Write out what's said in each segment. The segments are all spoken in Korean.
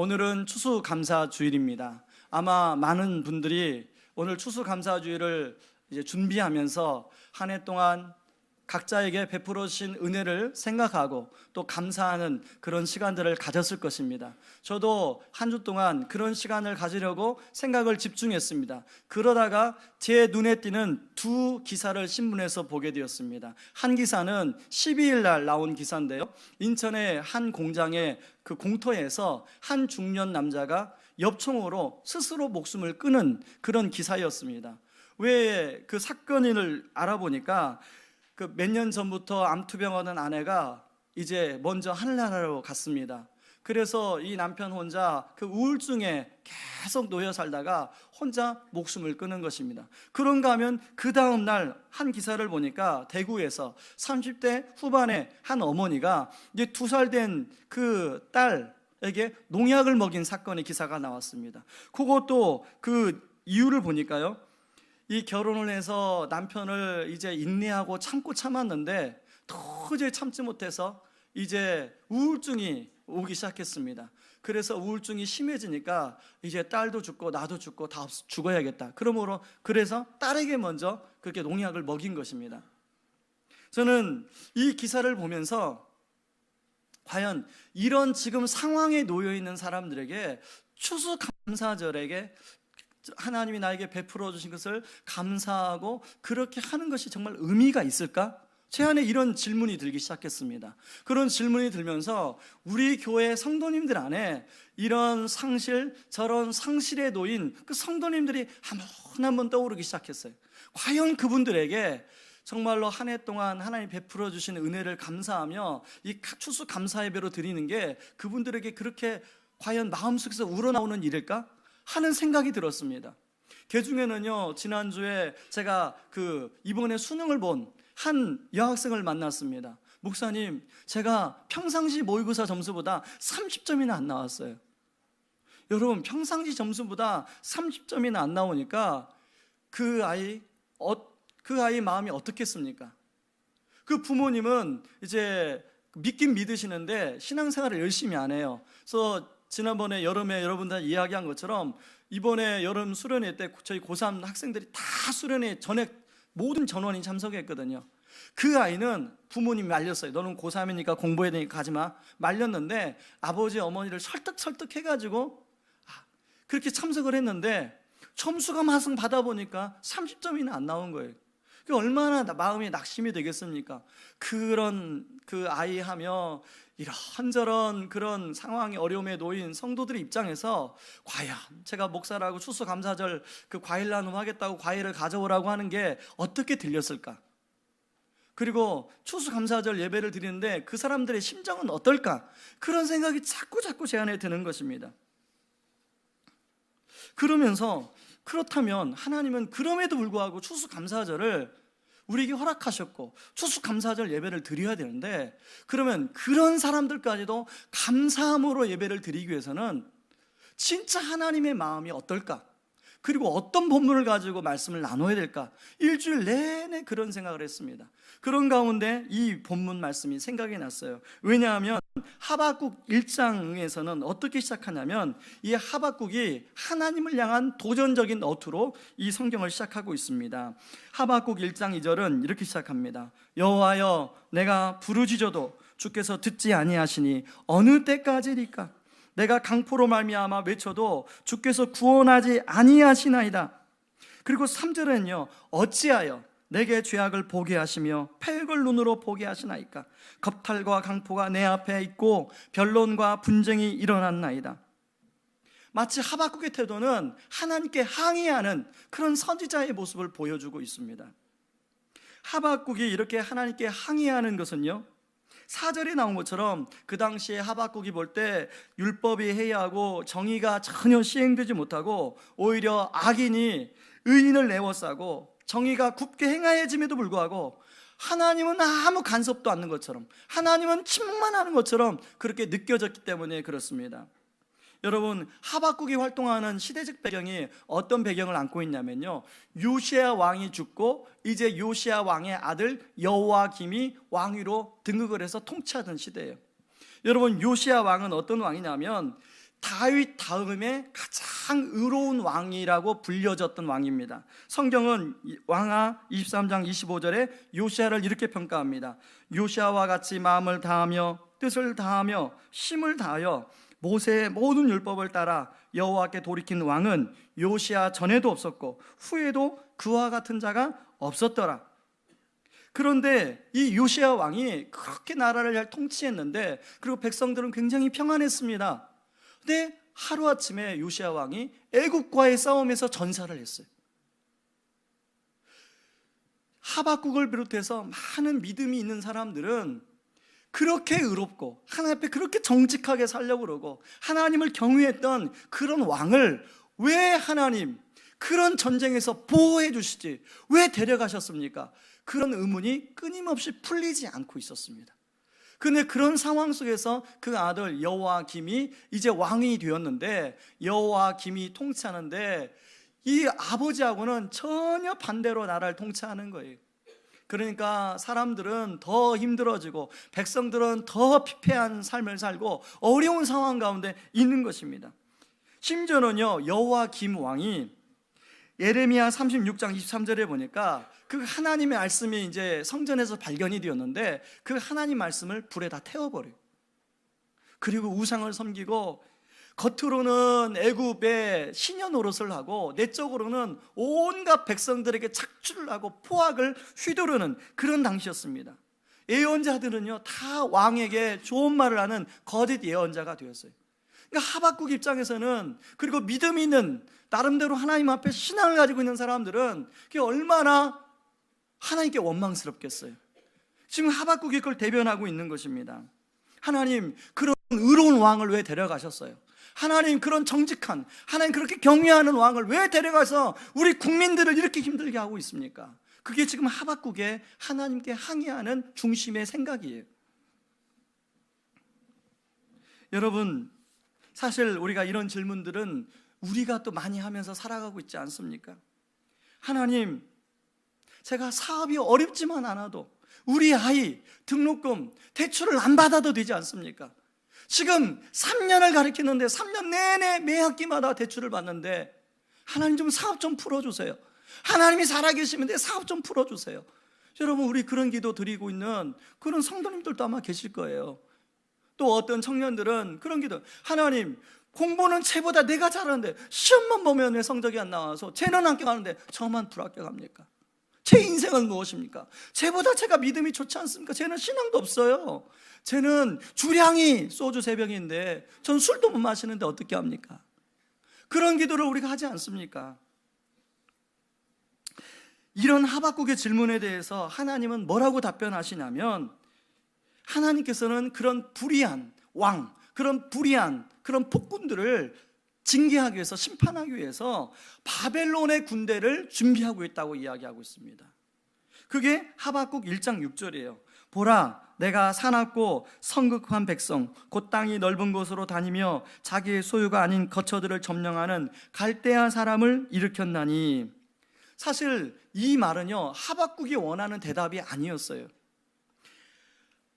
오늘은 추수감사주일입니다. 아마 많은 분들이 오늘 추수감사주일을 이제 준비하면서 한 해 동안 각자에게 베풀어 주신 은혜를 생각하고 또 감사하는 그런 시간들을 가졌을 것입니다. 저도 한 주 동안 그런 시간을 가지려고 생각을 집중했습니다. 그러다가 제 눈에 띄는 두 기사를 신문에서 보게 되었습니다. 한 기사는 12일 날 나온 기사인데요, 인천의 한 공장의 그 공터에서 한 중년 남자가 엽총으로 스스로 목숨을 끊은 그런 기사였습니다. 왜 그 사건을 알아보니까 그 몇 년 전부터 암투병하던 아내가 이제 먼저 하늘나라로 갔습니다. 그래서 이 남편 혼자 그 우울증에 계속 놓여 살다가 혼자 목숨을 끊은 것입니다. 그런가 하면 그 다음 날 한 기사를 보니까 대구에서 30대 후반의 한 어머니가 이제 2살 된 그 딸에게 농약을 먹인 사건의 기사가 나왔습니다. 그것도 그 이유를 보니까요, 이 결혼을 해서 남편을 이제 인내하고 참고 참았는데 도저히 참지 못해서 이제 우울증이 오기 시작했습니다. 그래서 우울증이 심해지니까 이제 딸도 죽고 나도 죽고 다 죽어야겠다. 그래서 딸에게 먼저 그렇게 농약을 먹인 것입니다. 저는 이 기사를 보면서 과연 이런 지금 상황에 놓여 있는 사람들에게 추수감사절에게 하나님이 나에게 베풀어 주신 것을 감사하고 그렇게 하는 것이 정말 의미가 있을까? 제 안에 이런 질문이 들기 시작했습니다. 그런 질문이 들면서 우리 교회 성도님들 안에 이런 상실, 저런 상실에 놓인 그 성도님들이 한 번 떠오르기 시작했어요. 과연 그분들에게 정말로 한 해 동안 하나님 베풀어 주신 은혜를 감사하며 이 추수감사 예배로 드리는 게 그분들에게 그렇게 과연 마음속에서 우러나오는 일일까? 하는 생각이 들었습니다. 그 중에는요, 지난주에 제가 이번에 수능을 본 한 여학생을 만났습니다. 목사님, 제가 평상시 모의고사 점수보다 30점이나 안 나왔어요. 여러분, 평상시 점수보다 30점이나 안 나오니까 그 아이 마음이 어떻겠습니까? 그 부모님은 이제 믿긴 믿으시는데 신앙생활을 열심히 안 해요. 그래서 지난번에 여름에 여러분들 이야기한 것처럼 이번에 여름 수련회 때 저희 고3 학생들이 다 수련회 전액 모든 전원이 참석했거든요. 그 아이는 부모님이 말렸어요. 너는 고3이니까 공부해야 되니까 가지마. 말렸는데 아버지 어머니를 설득해가지고 그렇게 참석을 했는데 점수가 막상 받아보니까 30점이나 안 나온 거예요. 얼마나 마음이 낙심이 되겠습니까? 그런 그 아이 하며 이런저런 그런 상황에 어려움에 놓인 성도들의 입장에서 과연 제가 목사라고 추수감사절 그 과일 나눔하겠다고 과일을 가져오라고 하는 게 어떻게 들렸을까? 그리고 추수감사절 예배를 드리는데 그 사람들의 심정은 어떨까? 그런 생각이 자꾸 제 안에 드는 것입니다. 그렇다면 하나님은 그럼에도 불구하고 추수감사절을 우리에게 허락하셨고 추수감사절 예배를 드려야 되는데, 그러면 그런 사람들까지도 감사함으로 예배를 드리기 위해서는 진짜 하나님의 마음이 어떨까? 그리고 어떤 본문을 가지고 말씀을 나눠야 될까? 일주일 내내 그런 생각을 했습니다. 그런 가운데 이 본문 말씀이 생각이 났어요. 왜냐하면 하박국 1장에서는 어떻게 시작하냐면 이 하박국이 하나님을 향한 도전적인 어투로 이 성경을 시작하고 있습니다. 하박국 1장 2절은 이렇게 시작합니다. 여호와여, 내가 부르짖어도 주께서 듣지 아니하시니 어느 때까지리까? 내가 강포로 말미암아 외쳐도 주께서 구원하지 아니하시나이다. 그리고 3절에는요, 어찌하여 내게 죄악을 보게 하시며 패역을 눈으로 보게 하시나이까? 겁탈과 강포가 내 앞에 있고 변론과 분쟁이 일어났나이다. 마치 하박국의 태도는 하나님께 항의하는 그런 선지자의 모습을 보여주고 있습니다. 하박국이 이렇게 하나님께 항의하는 것은요, 4절에 나온 것처럼 그 당시에 하박국이 볼 때 율법이 해이하고 정의가 전혀 시행되지 못하고 오히려 악인이 의인을 내워싸고 정의가 굽게 행하여짐에도 불구하고 하나님은 아무 간섭도 않는 것처럼, 하나님은 침묵만 것처럼 그렇게 느껴졌기 때문에 그렇습니다. 여러분, 하박국이 활동하는 시대적 배경이 어떤 배경을 안고 있냐면요, 요시야 왕이 죽고 이제 요시야 왕의 아들 여호와김이 왕위로 등극을 해서 통치하던 시대예요. 여러분, 요시야 왕은 어떤 왕이냐면 다윗 다음에 가장 의로운 왕이라고 불려졌던 왕입니다. 성경은 왕하 23장 25절에 요시아를 이렇게 평가합니다. 요시아와 같이 마음을 다하며 뜻을 다하며 힘을 다하여 모세의 모든 율법을 따라 여호와께 돌이킨 왕은 요시아 전에도 없었고 후에도 그와 같은 자가 없었더라. 그런데 이 요시아 왕이 그렇게 나라를 잘 통치했는데, 그리고 백성들은 굉장히 평안했습니다. 근데 하루아침에 요시아 왕이 애국과의 싸움에서 전사를 했어요. 하박국을 비롯해서 많은 믿음이 있는 사람들은 그렇게 의롭고 하나님 앞에 그렇게 정직하게 살려고 그러고 하나님을 경외했던 그런 왕을 왜 하나님 그런 전쟁에서 보호해 주시지 왜 데려가셨습니까? 그런 의문이 끊임없이 풀리지 않고 있었습니다. 근데 그런 상황 속에서 그 아들 여호와김이 이제 왕이 되었는데, 여호와김이 통치하는데 이 아버지하고는 전혀 반대로 나라를 통치하는 거예요. 그러니까 사람들은 더 힘들어지고 백성들은 더 피폐한 삶을 살고 어려운 상황 가운데 있는 것입니다. 심지어는요, 여호와김 왕이 예레미야 36장 23절에 보니까 그 하나님의 말씀이 이제 성전에서 발견이 되었는데 그 하나님 말씀을 불에 다 태워버려요. 그리고 우상을 섬기고 겉으로는 애굽의 신여 노릇을 하고 내적으로는 온갖 백성들에게 착취를 하고 포악을 휘두르는 그런 당시였습니다. 예언자들은요 다 왕에게 좋은 말을 하는 거짓 예언자가 되었어요. 그러니까 하박국 입장에서는, 그리고 믿음 있는 나름대로 하나님 앞에 신앙을 가지고 있는 사람들은 그게 얼마나 하나님께 원망스럽겠어요. 지금 하박국이 그걸 대변하고 있는 것입니다. 하나님 그런 의로운 왕을 왜 데려가셨어요? 하나님 그런 정직한, 하나님 그렇게 경외하는 왕을 왜 데려가서 우리 국민들을 이렇게 힘들게 하고 있습니까? 그게 지금 하박국의 하나님께 항의하는 중심의 생각이에요. 여러분, 사실 우리가 이런 질문들은 우리가 또 많이 하면서 살아가고 있지 않습니까? 하나님, 제가 사업이 어렵지만 않아도 우리 아이 등록금 대출을 안 받아도 되지 않습니까? 지금 3년을 가르치는데 3년 내내 매 학기마다 대출을 받는데 하나님 좀 사업 좀 풀어주세요. 하나님이 살아계시는데 사업 좀 풀어주세요. 여러분, 우리 그런 기도 드리고 있는 그런 성도님들도 아마 계실 거예요. 또 어떤 청년들은 그런 기도, 하나님 공부는 쟤보다 내가 잘하는데 시험만 보면 왜 성적이 안 나와서 쟤는 합격하는데 저만 불합격합니까? 제 인생은 무엇입니까? 쟤보다 제가 믿음이 좋지 않습니까? 쟤는 신앙도 없어요. 쟤는 주량이 소주 3병인데 전 술도 못 마시는데 어떻게 합니까? 그런 기도를 우리가 하지 않습니까? 이런 하박국의 질문에 대해서 하나님은 뭐라고 답변하시냐면, 하나님께서는 그런 불의한 왕, 그런 불의한 그런 폭군들을 징계하기 위해서, 심판하기 위해서 바벨론의 군대를 준비하고 있다고 이야기하고 있습니다. 그게 하박국 1장 6절이에요. 보라, 내가 사납고 성극한 백성, 곧 땅이 넓은 곳으로 다니며 자기의 소유가 아닌 거처들을 점령하는 갈대아 사람을 일으켰나니. 사실 이 말은요 하박국이 원하는 대답이 아니었어요.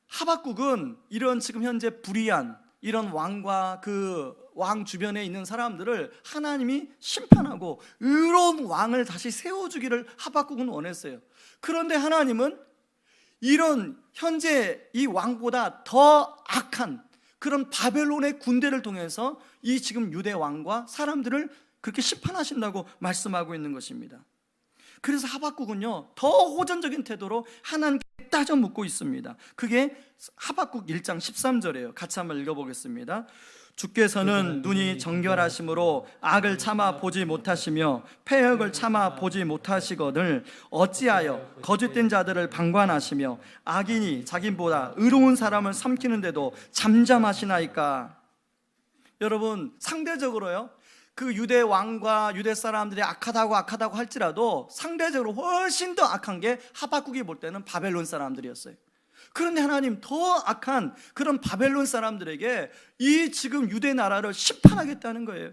하박국은 이런 지금 현재 불의한 이런 왕과 그 왕 주변에 있는 사람들을 하나님이 심판하고 의로운 왕을 다시 세워주기를 하박국은 원했어요. 그런데 하나님은 이런 현재 이 왕보다 더 악한 그런 바벨론의 군대를 통해서 이 지금 유대 왕과 사람들을 그렇게 심판하신다고 말씀하고 있는 것입니다. 그래서 하박국은요 더 호전적인 태도로 하나님께 따져 묻고 있습니다. 그게 하박국 1장 13절이에요. 같이 한번 읽어보겠습니다. 주께서는 눈이 정결하심으로 악을 참아 보지 못하시며 패역을 참아 보지 못하시거늘 어찌하여 거짓된 자들을 방관하시며 악인이 자기보다 의로운 사람을 삼키는데도 잠잠하시나이까. 여러분, 상대적으로요 그 유대 왕과 유대 사람들이 악하다고 할지라도 상대적으로 훨씬 더 악한 게 하박국이 볼 때는 바벨론 사람들이었어요. 그런데 하나님 더 악한 그런 바벨론 사람들에게 이 지금 유대 나라를 심판하겠다는 거예요.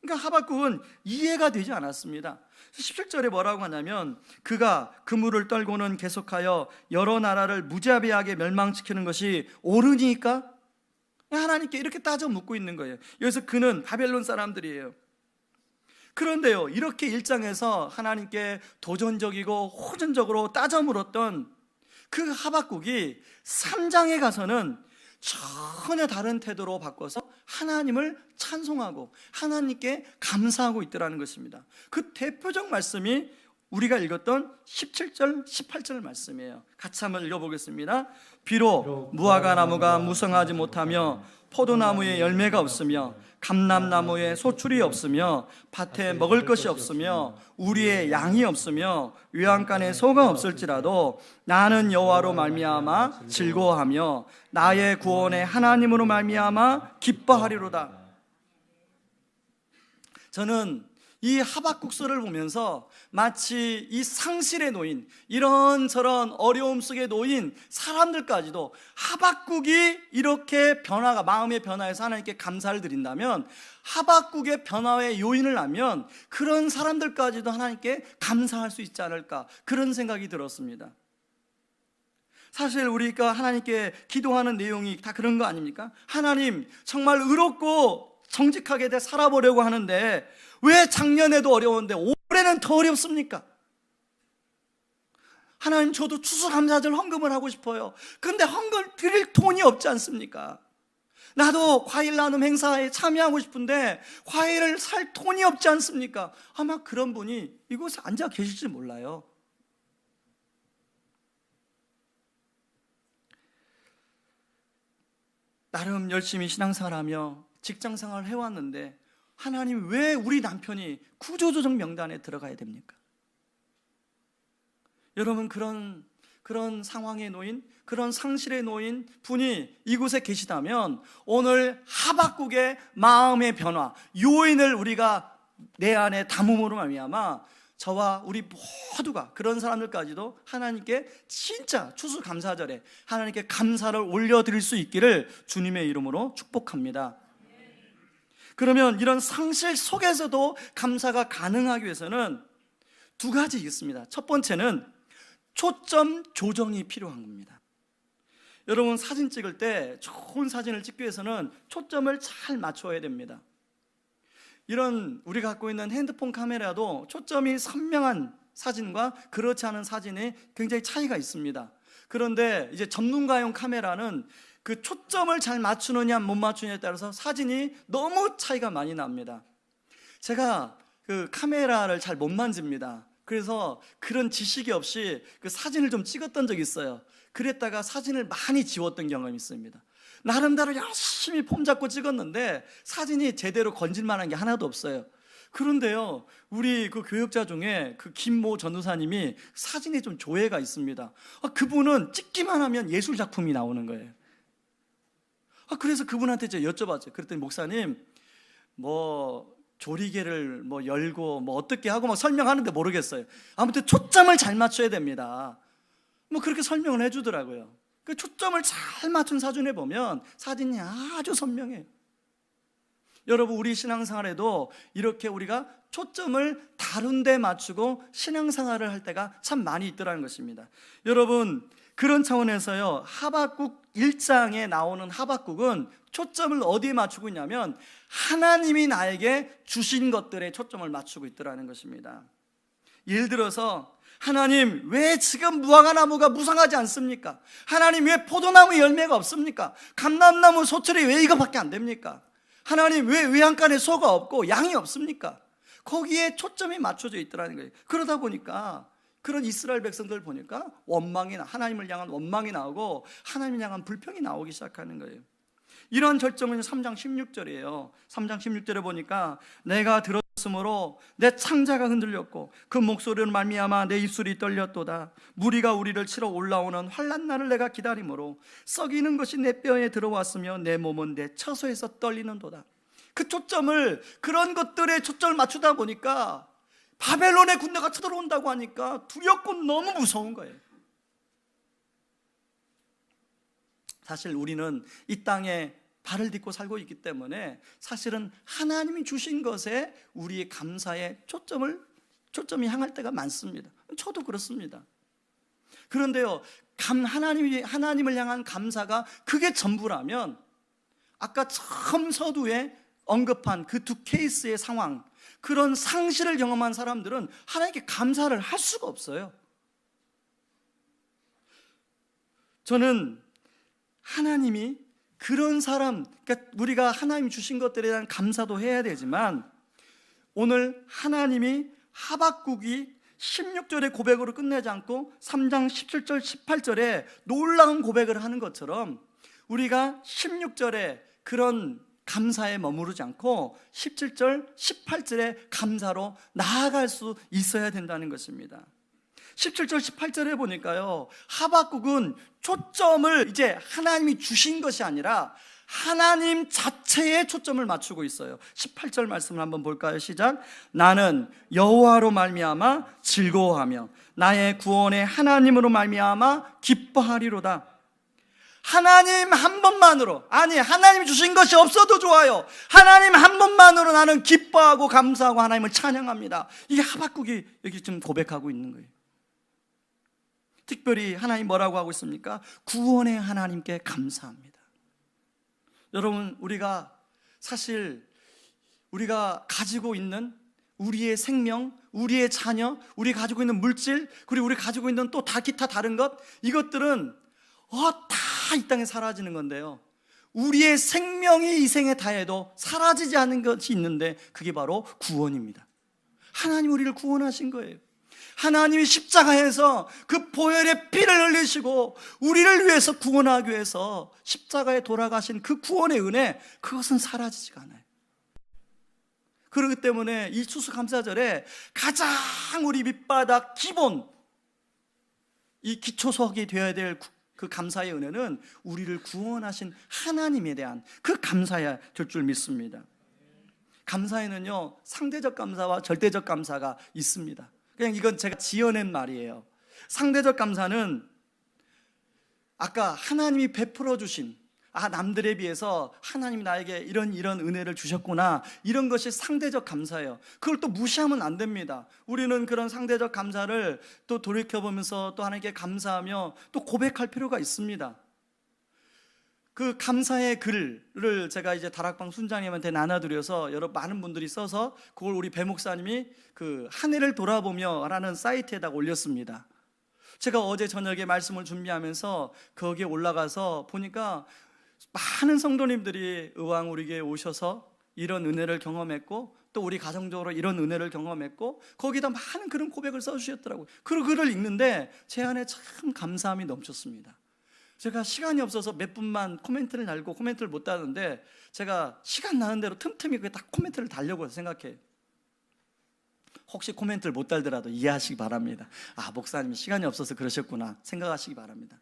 그러니까 하박국은 이해가 되지 않았습니다. 17절에 뭐라고 하냐면, 그가 그물을 떨고는 계속하여 여러 나라를 무자비하게 멸망시키는 것이 옳으니까. 하나님께 이렇게 따져 묻고 있는 거예요. 여기서 그는 바벨론 사람들이에요. 그런데요, 이렇게 1장에서 하나님께 도전적이고 호전적으로 따져 물었던 그 하박국이 3장에 가서는 전혀 다른 태도로 바꿔서 하나님을 찬송하고 하나님께 감사하고 있더라는 것입니다. 그 대표적 말씀이 우리가 읽었던 17절, 18절 말씀이에요. 같이 한번 읽어보겠습니다. 비록 무화과 나무가 무성하지 못하며 포도나무에 열매가 없으며 감람나무에 소출이 없으며 밭에 먹을 것이 없으며 우리의 양이 없으며 외양간에 소가 없을지라도 나는 여호와로 말미암아 즐거워하며 나의 구원의 하나님으로 말미암아 기뻐하리로다. 저는 이 하박국서를 보면서 마치 이 상실에 놓인, 이런저런 어려움 속에 놓인 사람들까지도 하박국이 이렇게 변화가, 마음의 변화에서 하나님께 감사를 드린다면, 하박국의 변화의 요인을 알면 그런 사람들까지도 하나님께 감사할 수 있지 않을까, 그런 생각이 들었습니다. 사실 우리가 하나님께 기도하는 내용이 다 그런 거 아닙니까? 하나님, 정말 의롭고 정직하게 살아보려고 하는데 왜 작년에도 어려운데 올해는 더 어렵습니까? 하나님, 저도 추수감사절 헌금을 하고 싶어요. 그런데 헌금 드릴 돈이 없지 않습니까? 나도 과일 나눔 행사에 참여하고 싶은데 과일을 살 돈이 없지 않습니까? 아마 그런 분이 이곳에 앉아 계실지 몰라요. 나름 열심히 신앙생활하며 직장생활을 해왔는데 하나님, 왜 우리 남편이 구조조정 명단에 들어가야 됩니까? 여러분, 그런 상황에 놓인, 그런 상실에 놓인 분이 이곳에 계시다면 오늘 하박국의 마음의 변화, 요인을 우리가 내 안에 담음으로 말미암아 저와 우리 모두가, 그런 사람들까지도 하나님께 진짜 추수감사절에 하나님께 감사를 올려드릴 수 있기를 주님의 이름으로 축복합니다. 그러면 이런 상실 속에서도 감사가 가능하기 위해서는 두 가지 있습니다. 첫 번째는 초점 조정이 필요한 겁니다. 여러분, 사진 찍을 때 좋은 사진을 찍기 위해서는 초점을 잘 맞춰야 됩니다. 이런 우리가 갖고 있는 핸드폰 카메라도 초점이 선명한 사진과 그렇지 않은 사진이 굉장히 차이가 있습니다. 그런데 이제 전문가용 카메라는 그 초점을 잘 맞추느냐 못 맞추느냐에 따라서 사진이 너무 차이가 많이 납니다. 제가 그 카메라를 잘 못 만집니다. 그래서 그런 지식이 없이 그 사진을 좀 찍었던 적이 있어요. 그랬다가 사진을 많이 지웠던 경험이 있습니다. 나름대로 열심히 폼 잡고 찍었는데 사진이 제대로 건질 만한 게 하나도 없어요. 그런데요, 우리 그 교역자 중에 그 김모 전도사님이 사진에 좀 조예가 있습니다. 그분은 찍기만 하면 예술 작품이 나오는 거예요. 그래서 그분한테 제가 여쭤봤죠. 그랬더니 목사님, 조리개를 열고 어떻게 하고 설명하는데 모르겠어요. 아무튼 초점을 잘 맞춰야 됩니다. 그렇게 설명을 해주더라고요. 그 초점을 잘 맞춘 사진에 보면 사진이 아주 선명해요. 여러분, 우리 신앙생활에도 이렇게 우리가 초점을 다른 데 맞추고 신앙생활을 할 때가 참 많이 있더라는 것입니다. 여러분, 그런 차원에서요, 하박국 1장에 나오는 하박국은 초점을 어디에 맞추고 있냐면 하나님이 나에게 주신 것들에 초점을 맞추고 있더라는 것입니다. 예를 들어서, 하나님, 왜 지금 무화과 나무가 무성하지 않습니까? 하나님, 왜 포도나무 열매가 없습니까? 감람나무 소출이 왜 이거밖에 안 됩니까? 하나님, 왜 외양간에 소가 없고 양이 없습니까? 거기에 초점이 맞춰져 있더라는 거예요. 그러다 보니까 그런 이스라엘 백성들 보니까 하나님을 향한 원망이 나오고 하나님을 향한 불평이 나오기 시작하는 거예요. 이런 절정은 3장 16절이에요. 3장 16절에 보니까 내가 들었으므로 내 창자가 흔들렸고 그 목소리로 말미암아 내 입술이 떨렸도다. 무리가 우리를 치러 올라오는 환난 날을 내가 기다림으로 썩이는 것이 내 뼈에 들어왔으며 내 몸은 내 처소에서 떨리는도다. 그 초점을, 그런 것들에 초점을 맞추다 보니까 바벨론의 군대가 쳐들어온다고 하니까 두렵고 너무 무서운 거예요. 사실 우리는 이 땅에 발을 딛고 살고 있기 때문에 사실은 하나님이 주신 것에 우리의 감사의 초점이 향할 때가 많습니다. 저도 그렇습니다. 그런데요, 하나님을 향한 감사가 그게 전부라면 아까 처음 서두에 언급한 그 두 케이스의 상황, 그런 상실을 경험한 사람들은 하나님께 감사를 할 수가 없어요. 저는 하나님이 그런 사람, 그러니까 우리가 하나님이 주신 것들에 대한 감사도 해야 되지만, 오늘 하나님이 하박국이 16절의 고백으로 끝내지 않고 3장 17절 18절에 놀라운 고백을 하는 것처럼 우리가 16절에 그런 감사에 머무르지 않고 17절 18절의 감사로 나아갈 수 있어야 된다는 것입니다. 17절 18절에 보니까요, 하박국은 초점을 이제 하나님이 주신 것이 아니라 하나님 자체에 초점을 맞추고 있어요. 18절 말씀을 한번 볼까요? 시작. 나는 여호와로 말미암아 즐거워하며 나의 구원의 하나님으로 말미암아 기뻐하리로다. 하나님 한 번만으로, 아니 하나님이 주신 것이 없어도 좋아요, 하나님 한 번만으로 나는 기뻐하고 감사하고 하나님을 찬양합니다. 이게 하박국이 여기 지금 고백하고 있는 거예요. 특별히 하나님 뭐라고 하고 있습니까? 구원의 하나님께 감사합니다. 여러분, 우리가 사실 우리가 가지고 있는 우리의 생명, 우리의 자녀, 우리 가지고 있는 물질, 그리고 우리 가지고 있는 또 다 기타 다른 것, 이것들은 다 이 땅에 사라지는 건데요, 우리의 생명이 이 생에 다해도 사라지지 않는 것이 있는데 그게 바로 구원입니다. 하나님 우리를 구원하신 거예요. 하나님이 십자가에서 그 보혈의 피를 흘리시고 우리를 위해서 구원하기 위해서 십자가에 돌아가신 그 구원의 은혜, 그것은 사라지지가 않아요. 그렇기 때문에 이 추수감사절에 가장 우리 밑바닥 기본, 이 기초석이 되어야 될 그 감사의 은혜는 우리를 구원하신 하나님에 대한 그 감사야 될 줄 믿습니다. 감사에는요, 상대적 감사와 절대적 감사가 있습니다. 그냥 이건 제가 지어낸 말이에요. 상대적 감사는 아까 하나님이 베풀어 주신, 남들에 비해서 하나님이 나에게 이런 은혜를 주셨구나, 이런 것이 상대적 감사예요. 그걸 또 무시하면 안 됩니다. 우리는 그런 상대적 감사를 또 돌이켜보면서 또 하나님께 감사하며 또 고백할 필요가 있습니다. 그 감사의 글을 제가 이제 다락방 순장님한테 나눠드려서 많은 분들이 써서 그걸 우리 배 목사님이 그 한 해를 돌아보며 라는 사이트에다가 올렸습니다. 제가 어제 저녁에 말씀을 준비하면서 거기에 올라가서 보니까 많은 성도님들이 의왕 우리 교회에 오셔서 이런 은혜를 경험했고, 또 우리 가정적으로 이런 은혜를 경험했고, 거기다 많은 그런 고백을 써주셨더라고요. 그 글을 읽는데 제 안에 참 감사함이 넘쳤습니다. 제가 시간이 없어서 몇 분만 코멘트를 달고 코멘트를 못 다는데, 제가 시간 나는 대로 틈틈이 딱 코멘트를 달려고 생각해요. 혹시 코멘트를 못 달더라도 이해하시기 바랍니다. 목사님이 시간이 없어서 그러셨구나 생각하시기 바랍니다.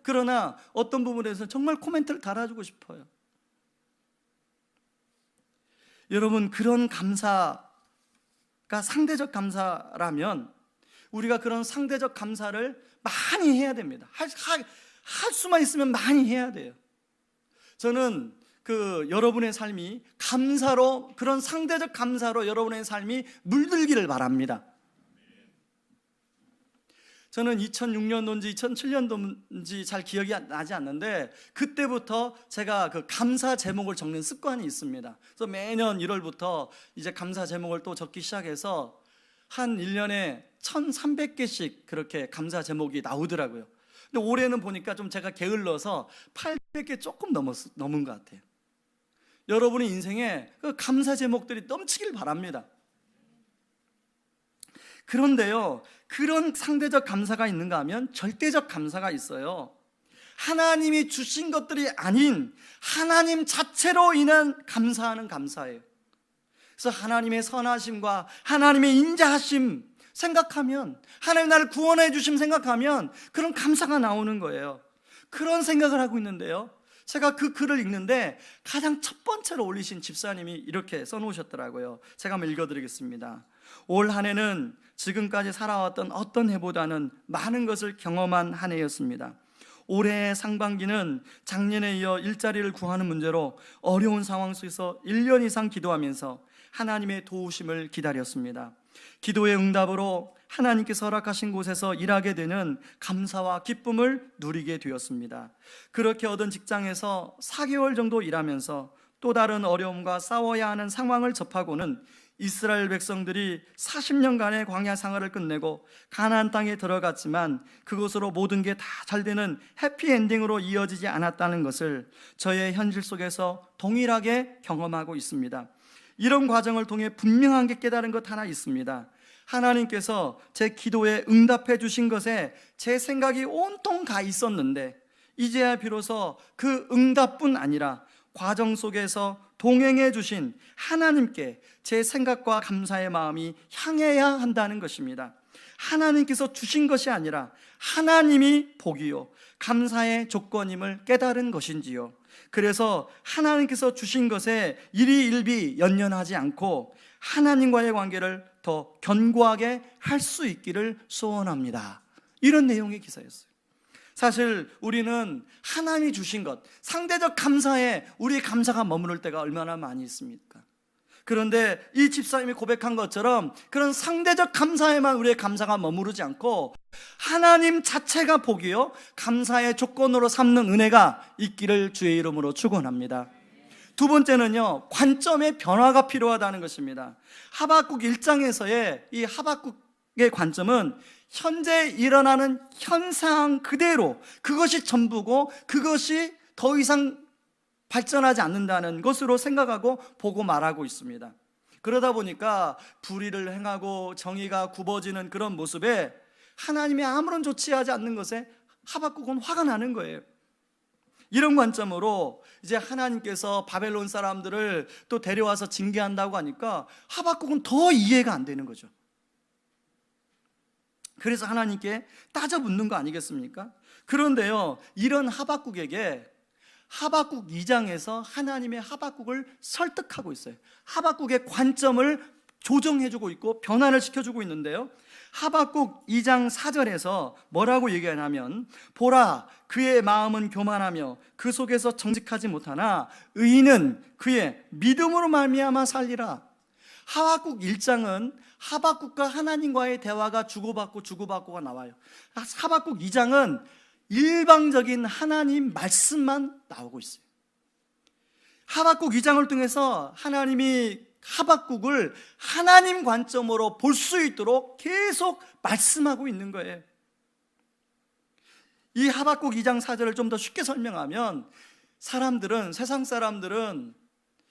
그러나 어떤 부분에서 정말 코멘트를 달아주고 싶어요. 여러분, 그런 감사가 상대적 감사라면 우리가 그런 상대적 감사를 많이 해야 됩니다. 할 수만 있으면 많이 해야 돼요. 저는 여러분의 삶이 감사로, 그런 상대적 감사로 여러분의 삶이 물들기를 바랍니다. 저는 2006년도인지 2007년도인지 잘 기억이 나지 않는데, 그때부터 제가 그 감사 제목을 적는 습관이 있습니다. 그래서 매년 1월부터 이제 감사 제목을 또 적기 시작해서 한 1년에 1,300개씩 그렇게 감사 제목이 나오더라고요. 근데 올해는 보니까 좀 제가 게을러서 800개 조금 넘은 것 같아요. 여러분의 인생에 그 감사 제목들이 넘치길 바랍니다. 그런데요, 그런 상대적 감사가 있는가 하면 절대적 감사가 있어요. 하나님이 주신 것들이 아닌 하나님 자체로 인한 감사하는 감사예요. 그래서 하나님의 선하심과 하나님의 인자하심 생각하면, 하나님 나를 구원해 주심 생각하면 그런 감사가 나오는 거예요. 그런 생각을 하고 있는데요, 제가 그 글을 읽는데 가장 첫 번째로 올리신 집사님이 이렇게 써놓으셨더라고요. 제가 한번 읽어드리겠습니다. 올 한 해는 지금까지 살아왔던 어떤 해보다는 많은 것을 경험한 한 해였습니다. 올해 상반기는 작년에 이어 일자리를 구하는 문제로 어려운 상황 속에서 1년 이상 기도하면서 하나님의 도우심을 기다렸습니다. 기도의 응답으로 하나님께서 허락하신 곳에서 일하게 되는 감사와 기쁨을 누리게 되었습니다. 그렇게 얻은 직장에서 4개월 정도 일하면서 또 다른 어려움과 싸워야 하는 상황을 접하고는 이스라엘 백성들이 40년간의 광야 생활을 끝내고 가나안 땅에 들어갔지만 그곳으로 모든 게 다 잘 되는 해피엔딩으로 이어지지 않았다는 것을 저의 현실 속에서 동일하게 경험하고 있습니다. 이런 과정을 통해 분명한 게 깨달은 것 하나 있습니다. 하나님께서 제 기도에 응답해 주신 것에 제 생각이 온통 가 있었는데 이제야 비로소 그 응답뿐 아니라 과정 속에서 동행해 주신 하나님께 제 생각과 감사의 마음이 향해야 한다는 것입니다. 하나님께서 주신 것이 아니라 하나님이 복이요 감사의 조건임을 깨달은 것인지요. 그래서 하나님께서 주신 것에 일희일비 연연하지 않고 하나님과의 관계를 더 견고하게 할 수 있기를 소원합니다. 이런 내용의 기사였어요. 사실 우리는 하나님이 주신 것, 상대적 감사에 우리의 감사가 머무를 때가 얼마나 많이 있습니까? 그런데 이 집사님이 고백한 것처럼 그런 상대적 감사에만 우리의 감사가 머무르지 않고 하나님 자체가 복이요 감사의 조건으로 삼는 은혜가 있기를 주의 이름으로 축원합니다. 두 번째는요, 관점의 변화가 필요하다는 것입니다. 하박국 1장에서의 이 하박국의 관점은 현재 일어나는 현상 그대로 그것이 전부고 그것이 더 이상 발전하지 않는다는 것으로 생각하고 보고 말하고 있습니다. 그러다 보니까 불의를 행하고 정의가 굽어지는 그런 모습에 하나님이 아무런 조치하지 않는 것에 하박국은 화가 나는 거예요. 이런 관점으로 이제 하나님께서 바벨론 사람들을 또 데려와서 징계한다고 하니까 하박국은 더 이해가 안 되는 거죠. 그래서 하나님께 따져 묻는 거 아니겠습니까? 그런데요, 이런 하박국에게 하박국 2장에서 하나님의 하박국을 설득하고 있어요. 하박국의 관점을 조정해주고 있고 변화를 시켜주고 있는데요, 하박국 2장 4절에서 뭐라고 얘기하냐면, 보라 그의 마음은 교만하며 그 속에서 정직하지 못하나 의인은 그의 믿음으로 말미암아 살리라. 하박국 1장은 하박국과 하나님과의 대화가 주고받고가 나와요. 하박국 2장은 일방적인 하나님 말씀만 나오고 있어요. 하박국 2장을 통해서 하나님이 하박국을 하나님 관점으로 볼 수 있도록 계속 말씀하고 있는 거예요. 이 하박국 2장 4절을 좀 더 쉽게 설명하면, 세상 사람들은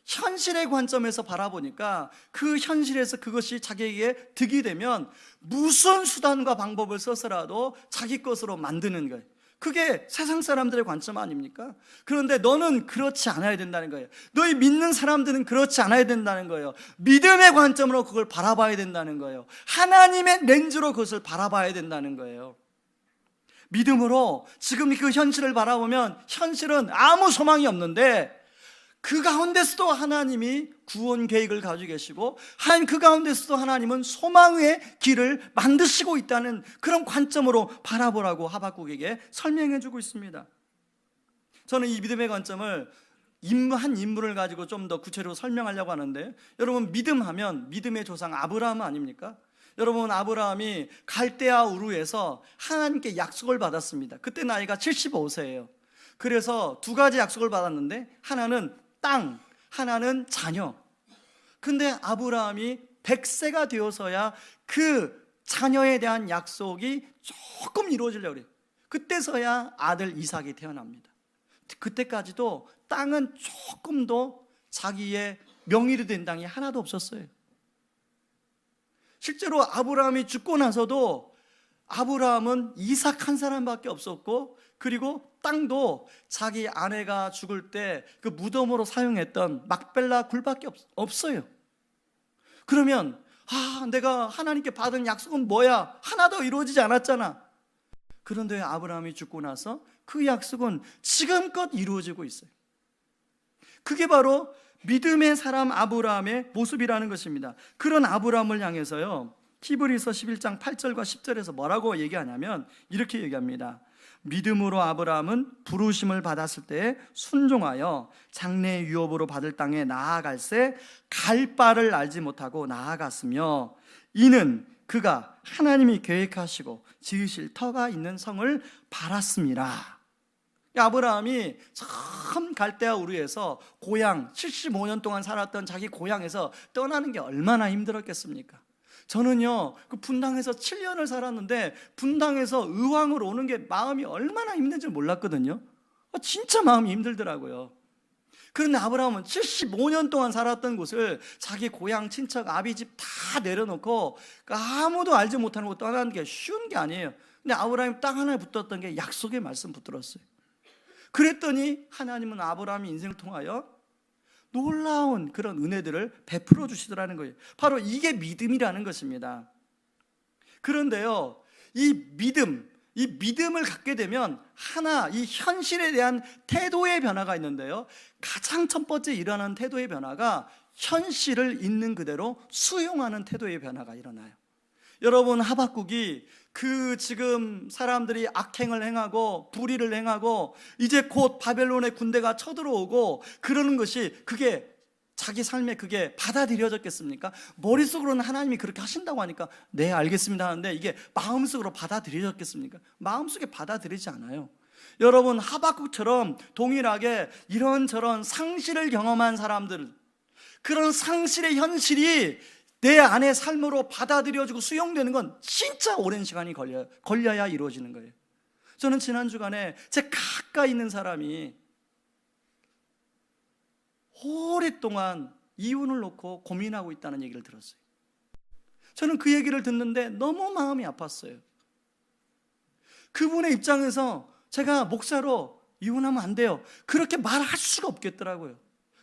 현실의 관점에서 바라보니까 그 현실에서 그것이 자기에게 득이 되면 무슨 수단과 방법을 써서라도 자기 것으로 만드는 거예요. 그게 세상 사람들의 관점 아닙니까? 그런데 너는 그렇지 않아야 된다는 거예요. 너희 믿는 사람들은 그렇지 않아야 된다는 거예요. 믿음의 관점으로 그걸 바라봐야 된다는 거예요. 하나님의 렌즈로 그것을 바라봐야 된다는 거예요. 믿음으로 지금 그 현실을 바라보면 현실은 아무 소망이 없는데 그 가운데서도 하나님이 구원 계획을 가지고 계시고 하나님 그 가운데서도 하나님은 소망의 길을 만드시고 있다는 그런 관점으로 바라보라고 하박국에게 설명해 주고 있습니다. 저는 이 믿음의 관점을 한 인물을 가지고 좀 더 구체적으로 설명하려고 하는데, 여러분 믿음하면 믿음의 조상 아브라함 아닙니까? 여러분 아브라함이 갈대아 우르에서 하나님께 약속을 받았습니다. 그때 나이가 75세예요. 그래서 두 가지 약속을 받았는데 하나는 땅, 하나는 자녀. 근데 아브라함이 100세가 되어서야 그 자녀에 대한 약속이 조금 이루어지려고 그래요. 그때서야 아들 이삭이 태어납니다. 그때까지도 땅은 조금도 자기의 명의로 된 땅이 하나도 없었어요. 실제로 아브라함이 죽고 나서도 아브라함은 이삭 한 사람밖에 없었고, 그리고 땅도 자기 아내가 죽을 때 그 무덤으로 사용했던 막벨라 굴밖에 없어요. 그러면 내가 하나님께 받은 약속은 뭐야? 하나도 이루어지지 않았잖아. 그런데 아브라함이 죽고 나서 그 약속은 지금껏 이루어지고 있어요. 그게 바로 믿음의 사람 아브라함의 모습이라는 것입니다. 그런 아브라함을 향해서요, 히브리서 11장 8절과 10절에서 뭐라고 얘기하냐면 이렇게 얘기합니다. 믿음으로 아브라함은 부르심을 받았을 때 순종하여 장래의 유업으로 받을 땅에 나아갈새 갈 바를 알지 못하고 나아갔으며, 이는 그가 하나님이 계획하시고 지으실 터가 있는 성을 바랐습니다. 아브라함이 참 갈대아 우르에서 고향 75년 동안 살았던 자기 고향에서 떠나는 게 얼마나 힘들었겠습니까? 저는요, 그 분당에서 7년을 살았는데 분당에서 의왕으로 오는 게 마음이 얼마나 힘든지 몰랐거든요. 진짜 마음이 힘들더라고요. 그런데 아브라함은 75년 동안 살았던 곳을 자기 고향 친척 아비집 다 내려놓고 아무도 알지 못하는 곳 떠나는 게 쉬운 게 아니에요. 근데 아브라함이 딱 하나에 붙었던 게 약속의 말씀 붙들었어요. 그랬더니 하나님은 아브라함의 인생을 통하여 놀라운 그런 은혜들을 베풀어 주시더라는 거예요. 바로 이게 믿음이라는 것입니다. 그런데요, 이 믿음을 갖게 되면 이 현실에 대한 태도의 변화가 있는데요, 가장 첫 번째 일어나는 태도의 변화가 현실을 있는 그대로 수용하는 태도의 변화가 일어나요. 여러분, 하박국이 지금 사람들이 악행을 행하고 불의를 행하고 이제 곧 바벨론의 군대가 쳐들어오고 그러는 것이 그게 자기 삶에 그게 받아들여졌겠습니까? 머릿속으로는 하나님이 그렇게 하신다고 하니까 네, 알겠습니다 하는데 이게 마음속으로 받아들여졌겠습니까? 마음속에 받아들이지 않아요. 여러분, 하박국처럼 동일하게 이런저런 상실을 경험한 사람들, 그런 상실의 현실이 내 안의 삶으로 받아들여지고 수용되는 건 진짜 오랜 시간이 걸려야 이루어지는 거예요. 저는 지난 주간에 제 가까이 있는 사람이 오랫동안 이혼을 놓고 고민하고 있다는 얘기를 들었어요. 저는 그 얘기를 듣는데 너무 마음이 아팠어요. 그분의 입장에서 제가 목사로 이혼하면 안 돼요, 그렇게 말할 수가 없겠더라고요.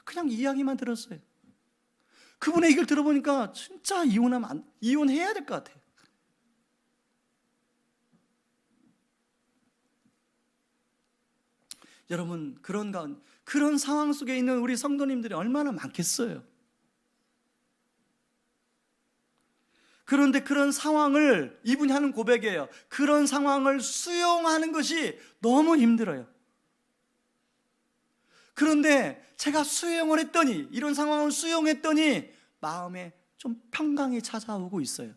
그냥 이야기만 들었어요. 그분의 얘기를 들어보니까 진짜 이혼해야 될 것 같아요. 여러분, 그런 상황 속에 있는 우리 성도님들이 얼마나 많겠어요. 그런데 그런 상황을, 이분이 하는 고백이에요. 그런 상황을 수용하는 것이 너무 힘들어요. 그런데 제가 수용을 했더니, 이런 상황을 수용했더니 마음에 좀 평강이 찾아오고 있어요.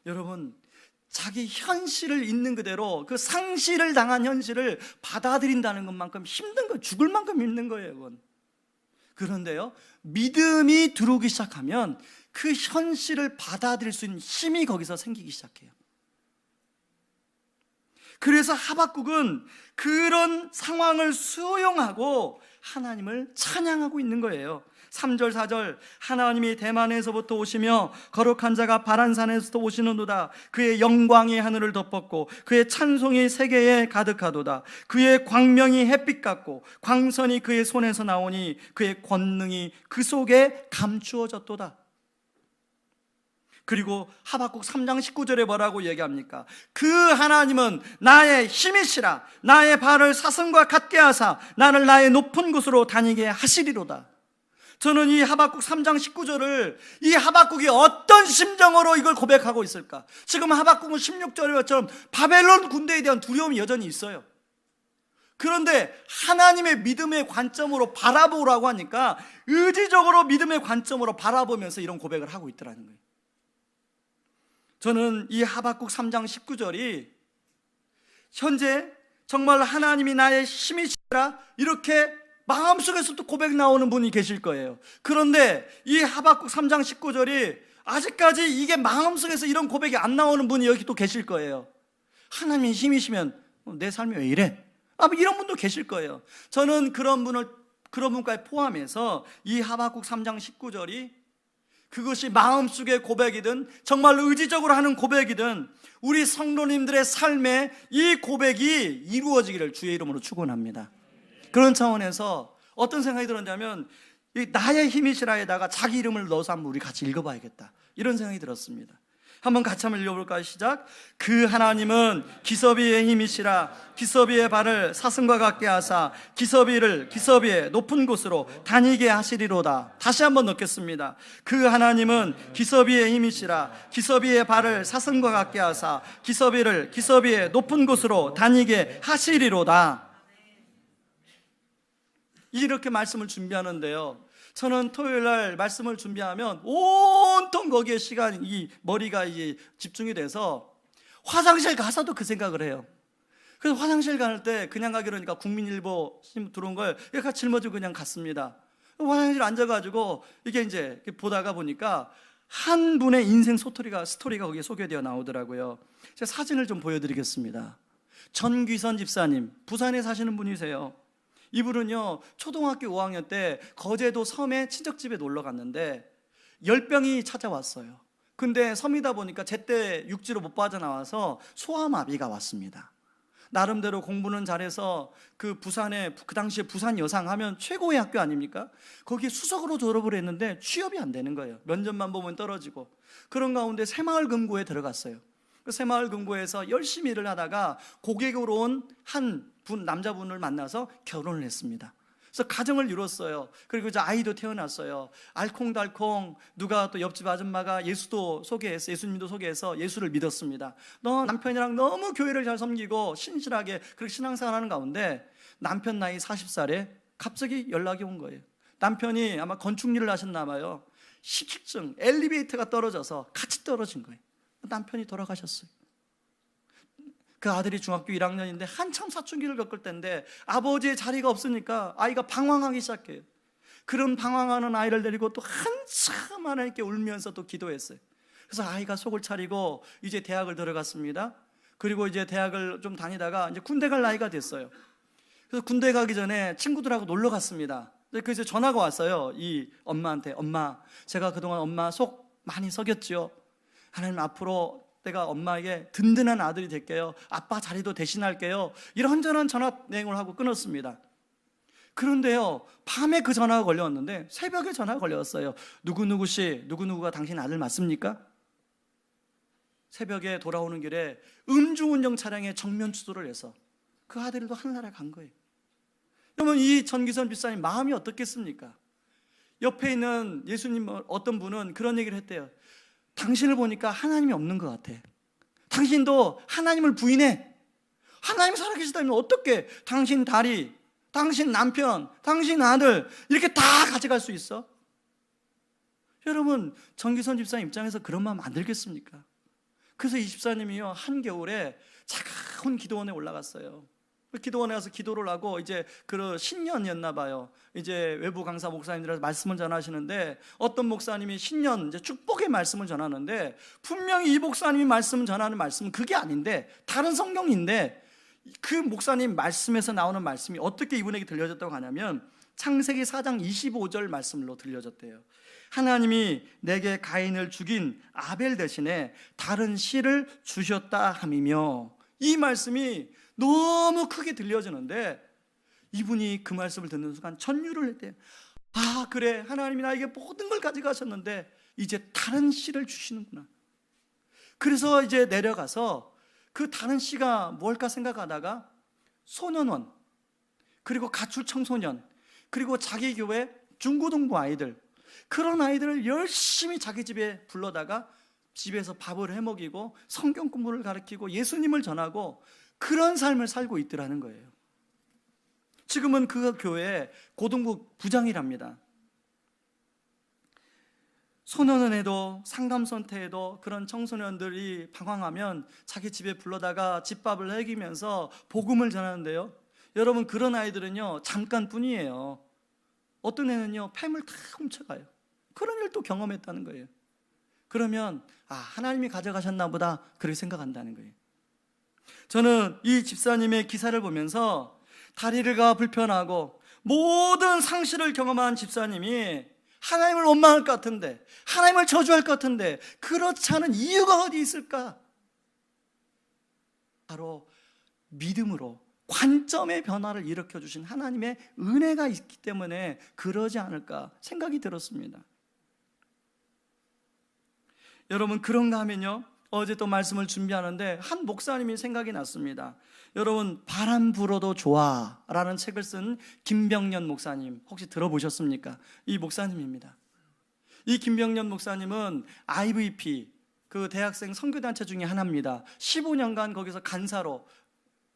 여러분, 자기 현실을 있는 그대로 그 상실을 당한 현실을 받아들인다는 것만큼 힘든 거, 죽을 만큼 힘든 거예요, 그건. 그런데요, 믿음이 들어오기 시작하면 그 현실을 받아들일 수 있는 힘이 거기서 생기기 시작해요. 그래서 하박국은 그런 상황을 수용하고 하나님을 찬양하고 있는 거예요. 3절 4절, 하나님이 대만에서부터 오시며 거룩한 자가 바란산에서부터 오시는도다. 그의 영광이 하늘을 덮었고 그의 찬송이 세계에 가득하도다. 그의 광명이 햇빛 같고 광선이 그의 손에서 나오니 그의 권능이 그 속에 감추어졌도다. 그리고 하박국 3장 19절에 뭐라고 얘기합니까? 그 하나님은 나의 힘이시라. 나의 발을 사슴과 같게 하사 나를 나의 높은 곳으로 다니게 하시리로다. 저는 이 하박국 3장 19절을, 이 하박국이 어떤 심정으로 이걸 고백하고 있을까? 지금 하박국은 16절처럼 바벨론 군대에 대한 두려움이 여전히 있어요. 그런데 하나님의 믿음의 관점으로 바라보라고 하니까 의지적으로 믿음의 관점으로 바라보면서 이런 고백을 하고 있더라는 거예요. 저는 이 하박국 3장 19절이 현재 정말 하나님이 나의 힘이시라 이렇게 마음속에서도 고백 나오는 분이 계실 거예요. 그런데 이 하박국 3장 19절이 아직까지 이게 마음속에서 이런 고백이 안 나오는 분이 여기 또 계실 거예요. 하나님이 힘이시면 내 삶이 왜 이래? 이런 분도 계실 거예요. 저는 그런 분까지 포함해서 이 하박국 3장 19절이 그것이 마음속의 고백이든 정말 의지적으로 하는 고백이든 우리 성도님들의 삶에 이 고백이 이루어지기를 주의 이름으로 축원합니다. 그런 차원에서 어떤 생각이 들었냐면 나의 힘이시라에다가 자기 이름을 넣어서 한번 우리 같이 읽어봐야겠다, 이런 생각이 들었습니다. 한번 같이 한번 읽어볼까요? 시작. 그 하나님은 기서비의 힘이시라. 기서비의 발을 사슴과 같게 하사 기서비의 높은 곳으로 다니게 하시리로다. 다시 한번 넣겠습니다. 그 하나님은 기서비의 힘이시라. 기서비의 발을 사슴과 같게 하사 기서비의 높은 곳으로 다니게 하시리로다. 이렇게 말씀을 준비하는데요, 저는 토요일 날 말씀을 준비하면 온통 거기에 시간이, 머리가 집중이 돼서 화장실 가서도 그 생각을 해요. 그래서 화장실 갈 때 그냥 가기 그러니까 국민일보 들어온 걸 이렇게 짊어지고 그냥 갔습니다. 화장실 앉아가지고 이게 이제 보다가 보니까 한 분의 인생 스토리가 거기에 소개되어 나오더라고요. 제가 사진을 좀 보여드리겠습니다. 전귀선 집사님, 부산에 사시는 분이세요. 이분은요, 초등학교 5학년 때 거제도 섬에 친척집에 놀러 갔는데 열병이 찾아왔어요. 근데 섬이다 보니까 제때 육지로 못 빠져나와서 소아마비가 왔습니다. 나름대로 공부는 잘해서 그 당시에 부산 여상 하면 최고의 학교 아닙니까? 거기에 수석으로 졸업을 했는데 취업이 안 되는 거예요. 면접만 보면 떨어지고. 그런 가운데 새마을금고에 들어갔어요. 그 새마을금고에서 열심히 일을 하다가 고객으로 온 한 남자분을 만나서 결혼을 했습니다. 그래서 가정을 이뤘어요. 그리고 이제 아이도 태어났어요. 알콩달콩 누가 또 옆집 아줌마가 예수님도 소개해서 예수를 믿었습니다. 너 남편이랑 너무 교회를 잘 섬기고 신실하게 그렇게 신앙생활 하는 가운데 남편 나이 40살에 갑자기 연락이 온 거예요. 남편이 아마 건축 일을 하셨나 봐요. 식증 엘리베이터가 떨어져서 같이 떨어진 거예요. 남편이 돌아가셨어요. 그 아들이 중학교 1학년인데 한참 사춘기를 겪을 때인데 아버지의 자리가 없으니까 아이가 방황하기 시작해요. 그런 방황하는 아이를 데리고 또 한참 하나님께 울면서 또 기도했어요. 그래서 아이가 속을 차리고 이제 대학을 들어갔습니다. 그리고 이제 대학을 좀 다니다가 이제 군대 갈 나이가 됐어요. 그래서 군대 가기 전에 친구들하고 놀러 갔습니다. 그래서 전화가 왔어요. 이 엄마한테. 엄마, 제가 그동안 엄마 속 많이 썩였죠. 하나님 앞으로 내가 엄마에게 든든한 아들이 될게요. 아빠 자리도 대신할게요. 이런저런 전화 내용을 하고 끊었습니다. 그런데요, 밤에 그 전화가 걸려왔는데 새벽에 전화가 걸려왔어요. 누구누구씨, 누구누구가 당신 아들 맞습니까? 새벽에 돌아오는 길에 음주운전 차량에 정면 추돌을 해서 그 아들도 하늘나라 간 거예요. 그러면 이 전기선 집사님 마음이 어떻겠습니까? 옆에 있는 예수님 어떤 분은 그런 얘기를 했대요. 당신을 보니까 하나님이 없는 것 같아. 당신도 하나님을 부인해. 하나님 살아계시다면 어떻게 당신 다리, 당신 남편, 당신 아들 이렇게 다 가져갈 수 있어? 여러분, 전기선 집사님 입장에서 그런 마음 안 들겠습니까? 그래서 이 집사님이요, 한겨울에 차가운 기도원에 올라갔어요. 기도원에 가서 기도를 하고 이제 그 신년이었나 봐요. 이제 외부 강사 목사님들한테 말씀을 전하시는데 어떤 목사님이 신년 이제 축복의 말씀을 전하는데 분명히 이 목사님이 말씀 전하는 말씀은 그게 아닌데 다른 성경인데 그 목사님 말씀에서 나오는 말씀이 어떻게 이분에게 들려졌다고 하냐면 창세기 4장 25절 말씀으로 들려졌대요. 하나님이 내게 가인을 죽인 아벨 대신에 다른 씨를 주셨다 함이며, 이 말씀이 너무 크게 들려지는데 이분이 그 말씀을 듣는 순간 전율을 했대요. 아, 그래, 하나님이 나에게 모든 걸 가져가셨는데 이제 다른 씨를 주시는구나. 그래서 이제 내려가서 그 다른 씨가 뭘까 생각하다가 소년원, 그리고 가출 청소년, 그리고 자기 교회 중고등부 아이들, 그런 아이들을 열심히 자기 집에 불러다가 집에서 밥을 해먹이고 성경 공부를 가르치고 예수님을 전하고 그런 삶을 살고 있더라는 거예요. 지금은 그 교회의 고등부 부장이랍니다. 소년원에도 상담센터에도 그런 청소년들이 방황하면 자기 집에 불러다가 집밥을 해기면서 복음을 전하는데요, 여러분, 그런 아이들은요 잠깐뿐이에요. 어떤 애는요 폐물 다 훔쳐가요. 그런 일도 경험했다는 거예요. 그러면 하나님이 가져가셨나 보다 그렇게 생각한다는 거예요. 저는 이 집사님의 기사를 보면서 다리가 불편하고 모든 상실을 경험한 집사님이 하나님을 원망할 것 같은데, 하나님을 저주할 것 같은데 그렇지 않은 이유가 어디 있을까? 바로 믿음으로 관점의 변화를 일으켜주신 하나님의 은혜가 있기 때문에 그러지 않을까 생각이 들었습니다. 여러분, 그런가 하면요, 어제 또 말씀을 준비하는데 한 목사님이 생각이 났습니다. 여러분, 바람 불어도 좋아 라는 책을 쓴 김병년 목사님, 혹시 들어보셨습니까? 이 목사님입니다. 이 김병년 목사님은 IVP, 그 대학생 선교단체 중에 하나입니다. 15년간 거기서 간사로,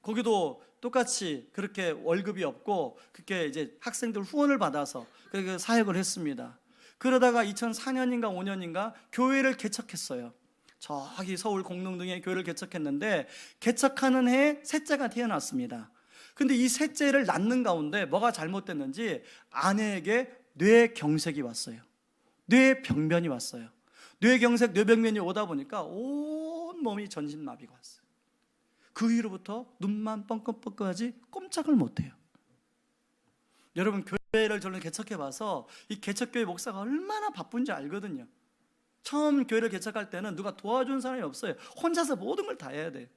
거기도 똑같이 그렇게 월급이 없고 그렇게 이제 학생들 후원을 받아서 그렇게 사역을 했습니다. 그러다가 2004년인가 5년인가 교회를 개척했어요. 저기 서울 공릉동에 교회를 개척했는데, 개척하는 해에 셋째가 태어났습니다. 근데 이 셋째를 낳는 가운데 뭐가 잘못됐는지 아내에게 뇌경색이 왔어요. 뇌병변이 왔어요. 뇌경색, 뇌병변이 오다 보니까 온 몸이 전신마비가 왔어요. 그 이후로부터 눈만 뻥긋뻥긋하지 꼼짝을 못해요. 여러분, 교회를 저는 개척해봐서 이 개척교회 목사가 얼마나 바쁜지 알거든요. 처음 교회를 개척할 때는 누가 도와준 사람이 없어요. 혼자서 모든 걸 다 해야 돼요.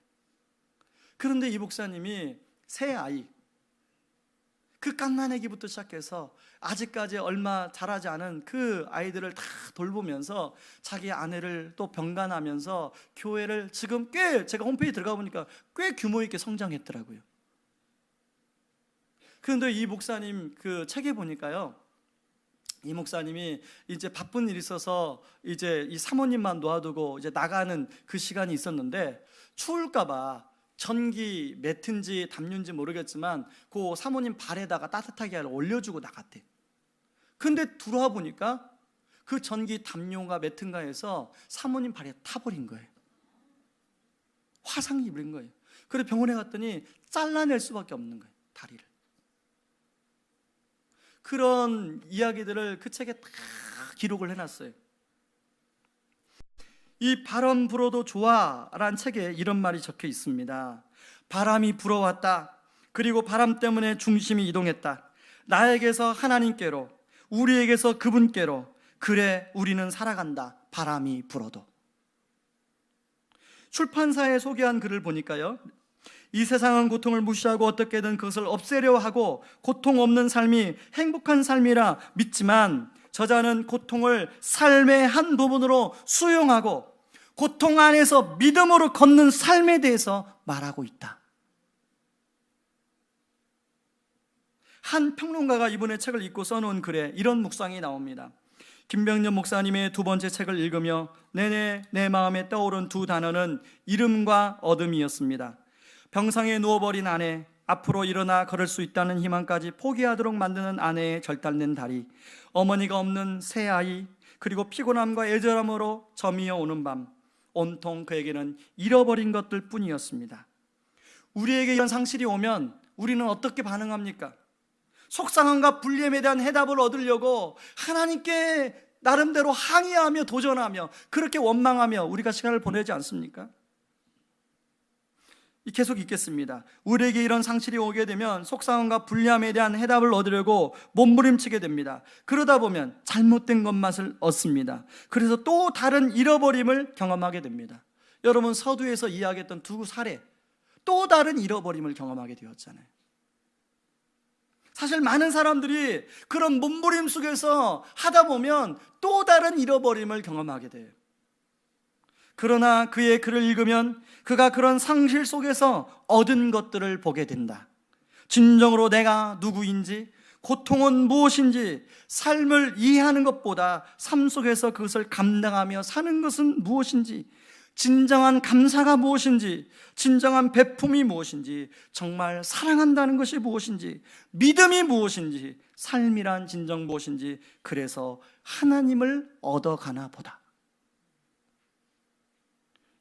그런데 이 목사님이 새 아이, 그 갓난아기부터 시작해서 아직까지 얼마 자라지 않은 그 아이들을 다 돌보면서 자기 아내를 또 병간하면서 교회를 지금 꽤, 제가 홈페이지 들어가 보니까 꽤 규모 있게 성장했더라고요. 그런데 이 목사님 그 책에 보니까요, 이 목사님이 이제 바쁜 일이 있어서 이제 이 사모님만 놓아두고 이제 나가는 그 시간이 있었는데, 추울까봐 전기 매트인지 담요인지 모르겠지만 그 사모님 발에다가 따뜻하게 올려주고 나갔대. 근데 들어와 보니까 그 전기 담요가 매트인가에서 사모님 발에 타버린 거예요. 화상이 입은 거예요. 그래서 병원에 갔더니 잘라낼 수밖에 없는 거예요, 다리를. 그런 이야기들을 그 책에 다 기록을 해놨어요. 이 바람 불어도 좋아 라는 책에 이런 말이 적혀 있습니다. 바람이 불어왔다. 그리고 바람 때문에 중심이 이동했다. 나에게서 하나님께로, 우리에게서 그분께로. 그래, 우리는 살아간다. 바람이 불어도. 출판사에 소개한 글을 보니까요, 이 세상은 고통을 무시하고 어떻게든 그것을 없애려 하고 고통 없는 삶이 행복한 삶이라 믿지만, 저자는 고통을 삶의 한 부분으로 수용하고 고통 안에서 믿음으로 걷는 삶에 대해서 말하고 있다. 한 평론가가 이번에 책을 읽고 써놓은 글에 이런 묵상이 나옵니다. 김병년 목사님의 두 번째 책을 읽으며 내내 내 마음에 떠오른 두 단어는 이름과 어둠이었습니다. 병상에 누워버린 아내, 앞으로 일어나 걸을 수 있다는 희망까지 포기하도록 만드는 아내의 절단된 다리, 어머니가 없는 새 아이, 그리고 피곤함과 애절함으로 저미어 오는 밤, 온통 그에게는 잃어버린 것들 뿐이었습니다. 우리에게 이런 상실이 오면 우리는 어떻게 반응합니까? 속상함과 불리함에 대한 해답을 얻으려고 하나님께 나름대로 항의하며 도전하며 그렇게 원망하며 우리가 시간을 보내지 않습니까? 계속 읽겠습니다. 우리에게 이런 상실이 오게 되면 속상함과 불리함에 대한 해답을 얻으려고 몸부림치게 됩니다. 그러다 보면 잘못된 것맛을 얻습니다. 그래서 또 다른 잃어버림을 경험하게 됩니다. 여러분, 서두에서 이야기했던 두 사례, 또 다른 잃어버림을 경험하게 되었잖아요. 사실 많은 사람들이 그런 몸부림 속에서 하다 보면 또 다른 잃어버림을 경험하게 돼요. 그러나 그의 글을 읽으면 그가 그런 상실 속에서 얻은 것들을 보게 된다. 진정으로 내가 누구인지, 고통은 무엇인지, 삶을 이해하는 것보다 삶 속에서 그것을 감당하며 사는 것은 무엇인지, 진정한 감사가 무엇인지, 진정한 베품이 무엇인지, 정말 사랑한다는 것이 무엇인지, 믿음이 무엇인지, 삶이란 진정 무엇인지, 그래서 하나님을 얻어가나 보다.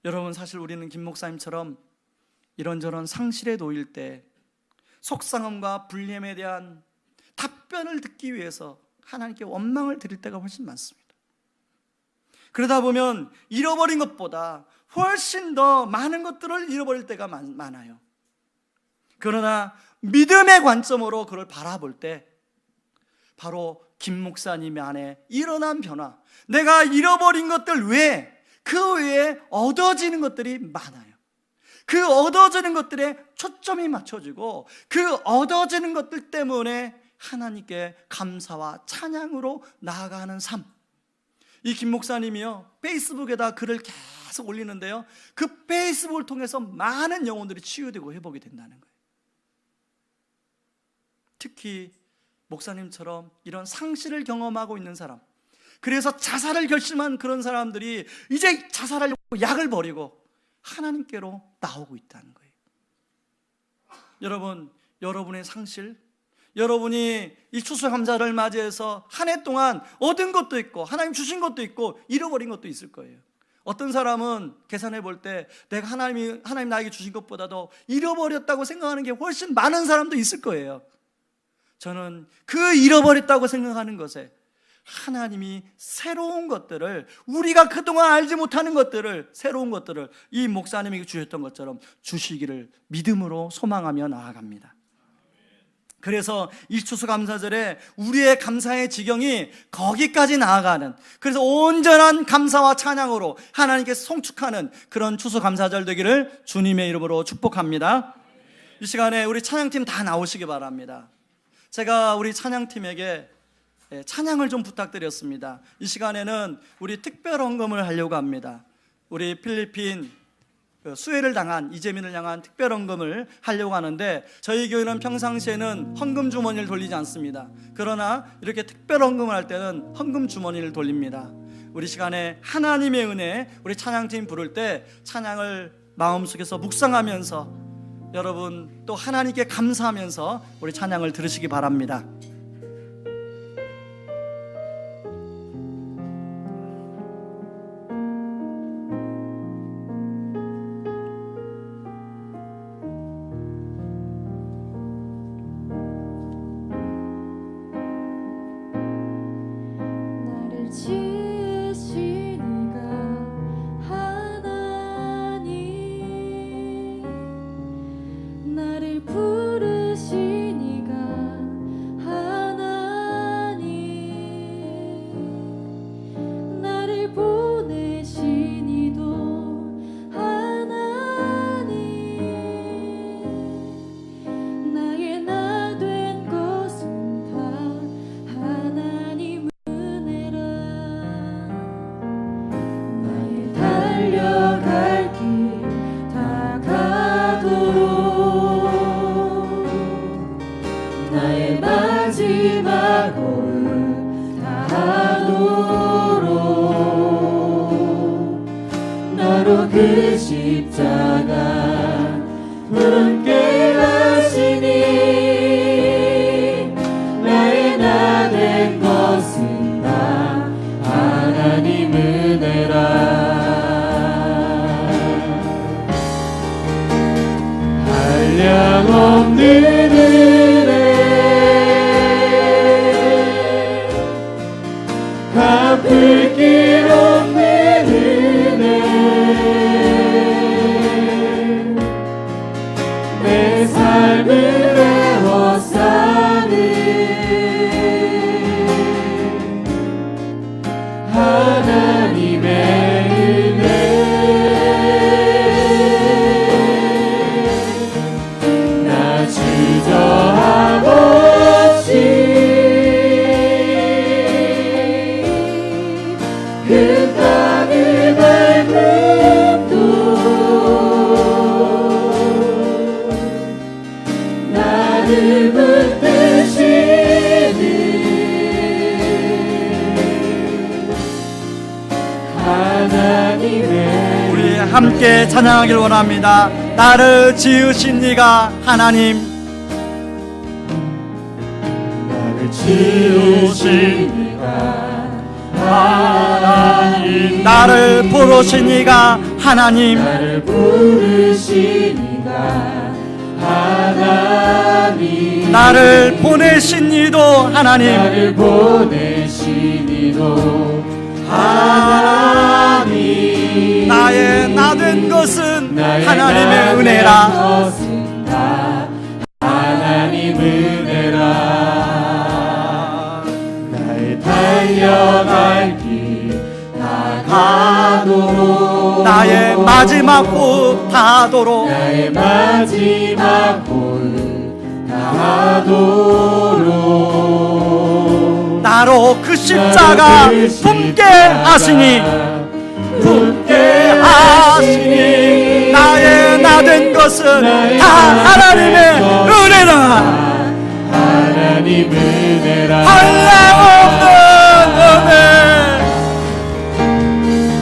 여러분, 사실 우리는 김 목사님처럼 이런저런 상실에 놓일 때 속상함과 불리함에 대한 답변을 듣기 위해서 하나님께 원망을 드릴 때가 훨씬 많습니다. 그러다 보면 잃어버린 것보다 훨씬 더 많은 것들을 잃어버릴 때가 많아요. 그러나 믿음의 관점으로 그걸 바라볼 때 바로 김 목사님 안에 일어난 변화, 내가 잃어버린 것들 외에 그 외에 얻어지는 것들이 많아요. 그 얻어지는 것들에 초점이 맞춰지고 그 얻어지는 것들 때문에 하나님께 감사와 찬양으로 나아가는 삶, 이 김 목사님이요, 페이스북에다 글을 계속 올리는데요, 그 페이스북을 통해서 많은 영혼들이 치유되고 회복이 된다는 거예요. 특히 목사님처럼 이런 상실을 경험하고 있는 사람, 그래서 자살을 결심한 그런 사람들이 이제 자살하려고 약을 버리고 하나님께로 나오고 있다는 거예요. 여러분, 여러분의 상실, 여러분이 이 추수감사를 맞이해서 한 해 동안 얻은 것도 있고 하나님 주신 것도 있고 잃어버린 것도 있을 거예요. 어떤 사람은 계산해 볼 때 내가 하나님 나에게 주신 것보다도 잃어버렸다고 생각하는 게 훨씬 많은 사람도 있을 거예요. 저는 그 잃어버렸다고 생각하는 것에 하나님이 새로운 것들을, 우리가 그동안 알지 못하는 것들을, 새로운 것들을 이 목사님에게 주셨던 것처럼 주시기를 믿음으로 소망하며 나아갑니다. 그래서 이 추수감사절에 우리의 감사의 지경이 거기까지 나아가는, 그래서 온전한 감사와 찬양으로 하나님께 송축하는 그런 추수감사절 되기를 주님의 이름으로 축복합니다. 이 시간에 우리 찬양팀 다 나오시기 바랍니다. 제가 우리 찬양팀에게 찬양을 좀 부탁드렸습니다. 이 시간에는 우리 특별 헌금을 하려고 합니다. 우리 필리핀 수혜를 당한 이재민을 향한 특별 헌금을 하려고 하는데, 저희 교회는 평상시에는 헌금 주머니를 돌리지 않습니다. 그러나 이렇게 특별 헌금을 할 때는 헌금 주머니를 돌립니다. 우리 시간에 하나님의 은혜, 우리 찬양팀 부를 때 찬양을 마음속에서 묵상하면서 여러분 또 하나님께 감사하면서 우리 찬양을 들으시기 바랍니다. 그 십자가 함께 하시니 나의 나 된 것은 다 하나님 은혜라. 한량없는 은혜, 갚을 길 없는 내 삶을 애워싸는 하나님의 은혜. 나 주저함 없이 그 땅을 밟음도 나를 붙드시는 하나님의. 우리 함께 찬양하길 원합니다. 나를 지으신 이가 하나님, 나를 지으신 이가 하나님, 나를 부르신 이가 하나님, 나를 부르신 이가 하나님, 나를 보내신 이도 하나님, 나를 보내신 이도 하나님, 나의 나 된 것은 나의 하나님의 나 된 은혜라. 것은 다 하나님 은혜라. 나의 달려갈 길 다 가도록, 나의 마지막 호흡 다하도록, 나의 마지막 호흡 다하도록 나로 그 십자가 품게 하시니 나의 나 된 것은 다 하나님의 은혜라. 하나님 은혜라. 한량없는 은혜,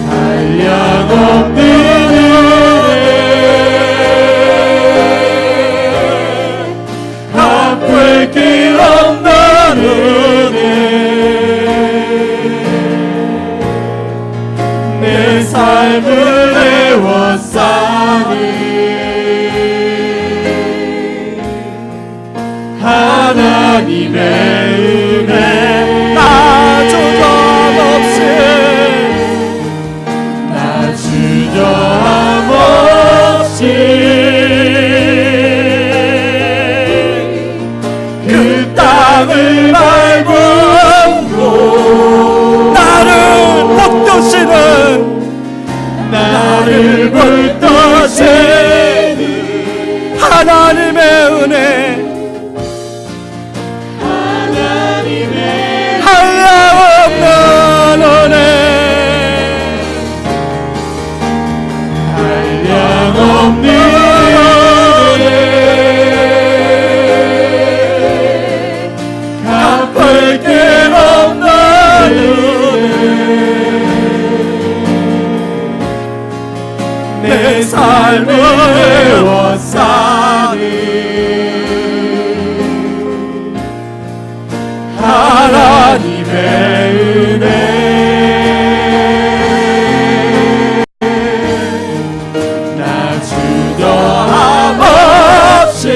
한량없는 은혜, 갚을 길 없는 은혜, 내 삶을 애워싸니 하나님의 은혜, 나 조점 없이, 나 주저함 없이 그 땅을 밟음으로 나를 붙드시는 하나님의 은혜, 한량없는 은혜, 한량없는 은혜, 갚을 길 없는 은혜, 내 삶을 애워싸니 하나님의 은혜, 나 주저함 없이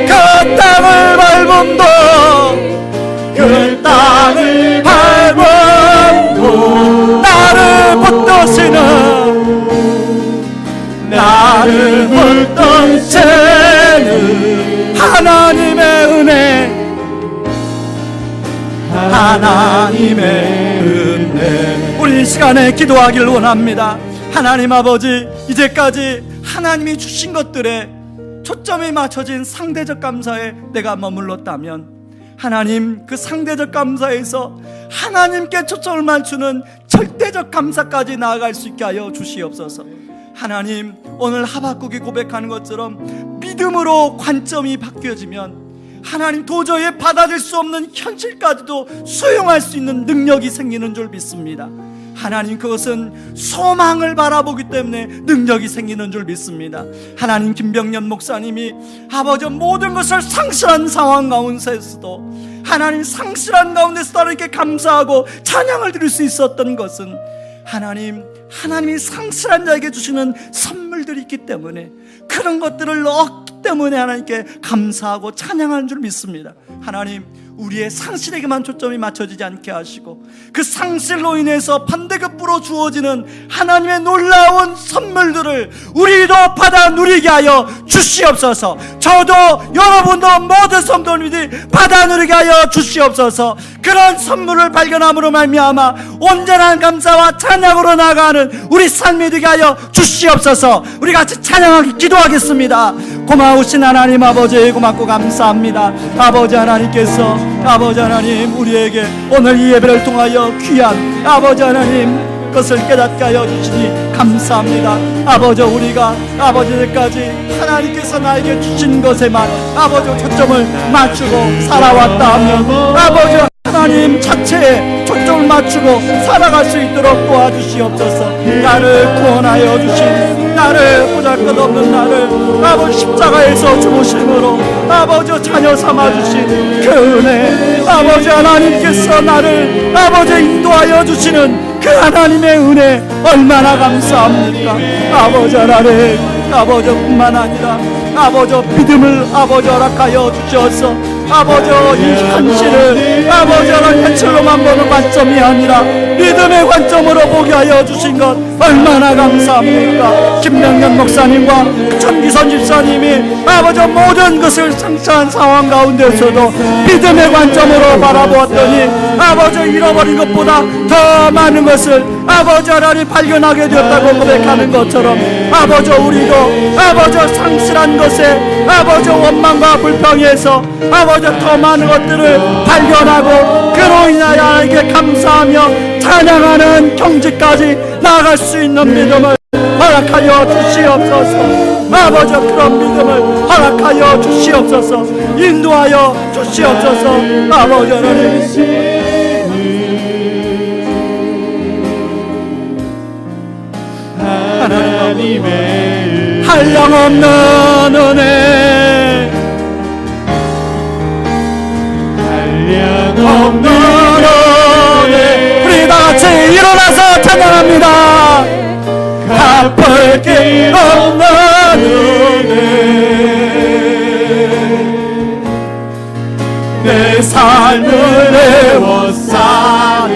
그 땅을 밟음도, 그 땅을 밟음도 나를 붙드시는 하나님의 은혜, 하나님의 은혜. 우리 이 시간에 기도하길 원합니다. 하나님 아버지, 이제까지 하나님이 주신 것들에 초점이 맞춰진 상대적 감사에 내가 머물렀다면, 하나님 그 상대적 감사에서 하나님께 초점을 맞추는 절대적 감사까지 나아갈 수 있게 하여 주시옵소서. 하나님, 오늘 하박국이 고백하는 것처럼 믿음으로 관점이 바뀌어지면 하나님 도저히 받아들일 수 없는 현실까지도 수용할 수 있는 능력이 생기는 줄 믿습니다. 하나님, 그것은 소망을 바라보기 때문에 능력이 생기는 줄 믿습니다. 하나님, 김병년 목사님이 아버지 모든 것을 상실한 상황 가운데서도 하나님 상실한 가운데서도 하나님께 감사하고 찬양을 드릴 수 있었던 것은 하나님이 상실한 자에게 주시는 선물들이 있기 때문에, 그런 것들을 얻기 때문에 하나님께 감사하고 찬양하는 줄 믿습니다. 하나님, 우리의 상실에게만 초점이 맞춰지지 않게 하시고 그 상실로 인해서 반대급부로 주어지는 하나님의 놀라운 선물들을 우리도 받아 누리게 하여 주시옵소서. 저도 여러분도 모든 성도님들이 받아 누리게 하여 주시옵소서. 그런 선물을 발견함으로 말미암아 온전한 감사와 찬양으로 나아가는 우리 삶이 되게 하여 주시옵소서. 우리 같이 찬양하기 기도하겠습니다. 고마우신 하나님 아버지, 고맙고 감사합니다. 아버지 하나님께서, 아버지 하나님, 우리에게 오늘 이 예배를 통하여 귀한 아버지 하나님 것을 깨닫게 하여 주시니 감사합니다. 아버지, 우리가 아버지들까지 하나님께서 나에게 주신 것에만 아버지 초점을 맞추고 살아왔다 하면 아버지 하나님 자체에 초점을 맞추고 살아갈 수 있도록 도와주시옵소서. 나를 구원하여 주신, 나를 보잘것없는 나를 아버지 십자가에서 죽으심으로 아버지 자녀 삼아주신 그 은혜, 아버지 하나님께서 나를 아버지 인도하여 주시는 그 하나님의 은혜 얼마나 감사합니까? 아버지 하나님, 아버지 뿐만 아니라 아버지 믿음을 아버지 허락하여 주셔서 아버지 이 현실을 아버지 하나님 현실로만 보는 관점이 아니라 믿음의 관점으로 보게 하여 주신 것 얼마나 감사합니까? 김명년 목사님과 전기선 집사님이 아버지 모든 것을 상처한 상황 가운데서도 믿음의 관점으로 바라보았더니 아버지 잃어버린 것보다 더 많은 것을 아버지 하나님 발견하게 되었다고 고백하는 것처럼 아버지 우리도 아버지 상실한 것에 아버지 원망과 불평에서 아버지 더 많은 것들을 발견하고 그로 인하여 하나님께 감사하며 찬양하는 경지까지 나아갈 수 있는 믿음을 허락하여 주시옵소서. 아버지 그런 믿음을 허락하여 주시옵소서. 인도하여 주시옵소서. 아버지 하나님 하나님의 한량없는 은혜 한량없는 은혜 우리 다같이 일어나서 찬양합니다. 갚을 길 없는 은혜 내 삶을 애워싸는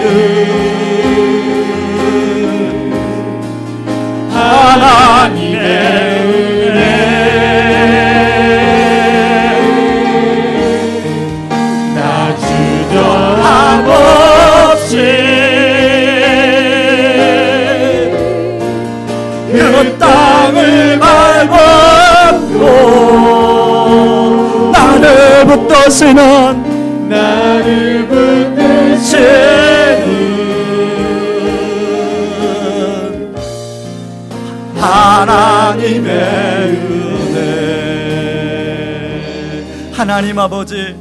하나님의 은혜 나 주저함 없이 그 땅을 밟고 나를 붙드시는 나를 붙드시는 하나님의 은혜. 하나님 아버지,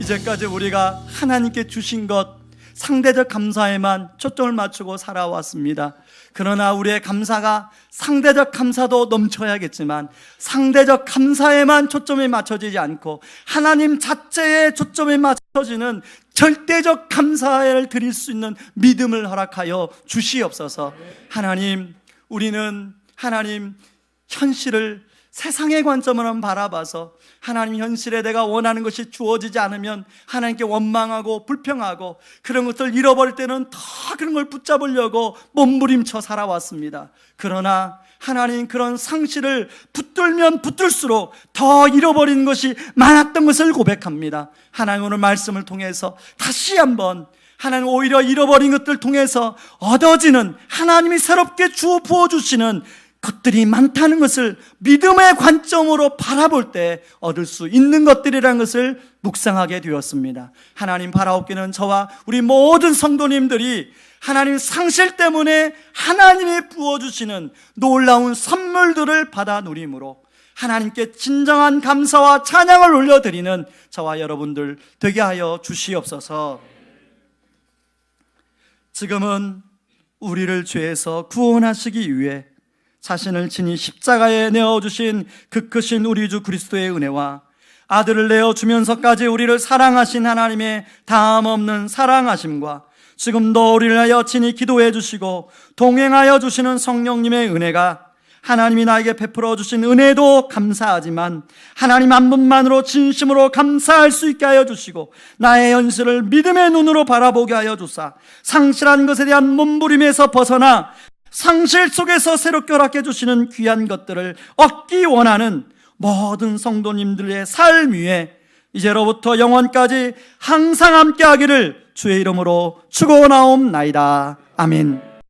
이제까지 우리가 하나님께 주신 것 상대적 감사에만 초점을 맞추고 살아왔습니다. 그러나 우리의 감사가 상대적 감사도 넘쳐야겠지만 상대적 감사에만 초점이 맞춰지지 않고 하나님 자체에 초점이 맞춰지는 절대적 감사를 드릴 수 있는 믿음을 허락하여 주시옵소서. 하나님, 우리는 하나님 현실을 세상의 관점으로 바라봐서 하나님 현실에 내가 원하는 것이 주어지지 않으면 하나님께 원망하고 불평하고 그런 것들 잃어버릴 때는 더 그런 걸 붙잡으려고 몸부림쳐 살아왔습니다. 그러나 하나님 그런 상실을 붙들면 붙들수록 더 잃어버리는 것이 많았던 것을 고백합니다. 하나님 오늘 말씀을 통해서 다시 한번 하나님 오히려 잃어버린 것들 통해서 얻어지는 하나님이 새롭게 주어 부어주시는 것들이 많다는 것을 믿음의 관점으로 바라볼 때 얻을 수 있는 것들이라는 것을 묵상하게 되었습니다. 하나님 바라옵기는 저와 우리 모든 성도님들이 하나님 상실 때문에 하나님이 부어주시는 놀라운 선물들을 받아 누림으로 하나님께 진정한 감사와 찬양을 올려드리는 저와 여러분들 되게 하여 주시옵소서. 지금은 우리를 죄에서 구원하시기 위해 자신을 친히 십자가에 내어주신 그 크신 우리 주 그리스도의 은혜와 아들을 내어주면서까지 우리를 사랑하신 하나님의 다함없는 사랑하심과 지금도 우리를 하여 친히 기도해 주시고 동행하여 주시는 성령님의 은혜가 하나님이 나에게 베풀어 주신 은혜도 감사하지만 하나님 한 분만으로 진심으로 감사할 수 있게 하여 주시고 나의 현실을 믿음의 눈으로 바라보게 하여 주사 상실한 것에 대한 몸부림에서 벗어나 상실 속에서 새롭게 허락해 주시는 귀한 것들을 얻기 원하는 모든 성도님들의 삶 위에 이제로부터 영원까지 항상 함께 하기를 주의 이름으로 축원하옵나이다. 아멘.